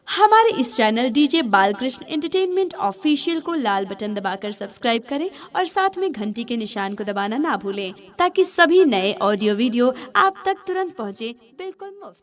हमारे इस channel DJ Balkrishna entertainment official को लाल बटन दबाकर सब्सक्राइब करें और साथ में घंटी के निशान को दबाना ना भूलें ताकि सभी नए ऑडियो वीडियो आप तक तुरंत पहुंचे, बिल्कुल मुफ्त।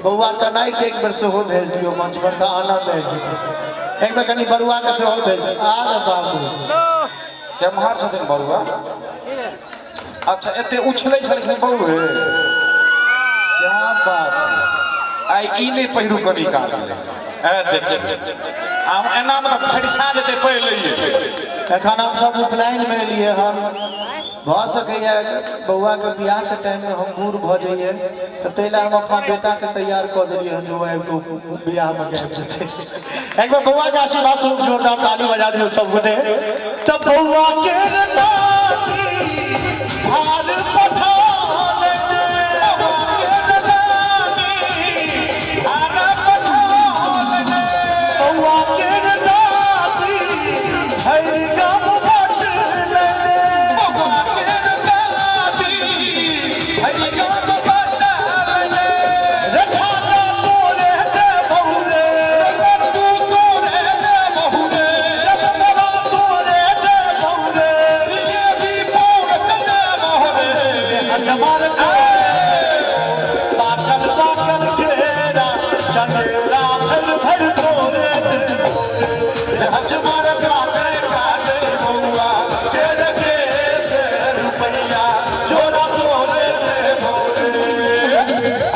बउआ तनाई के एक बार से हो भेज दियो मंच पर का आनंद है। एक बार कनी बरुआ के से हो भेज आ बाबू क्या महार छथिन बरुआ। अच्छा एते उछलै छथिन बउए, क्या बात आई ई नै पहिरु कनी का ए देखिए हम एना में फड़सा जेते पहिले एखन हम सब उपनयन में लिए हम भ सकैया बउआ के बियाह के टाइम में हम बूढ़ भ जाइए तो तैला हम अपना बेटा के तैयार कर दिए जो है को बियाह में गए। एक बार बउआ के आशीर्वाद स्वरूप जोरदार ताली बजा दियो सब गोटे। तो बउआ के हाल पठा पाकल पाकल घेरा चंद्र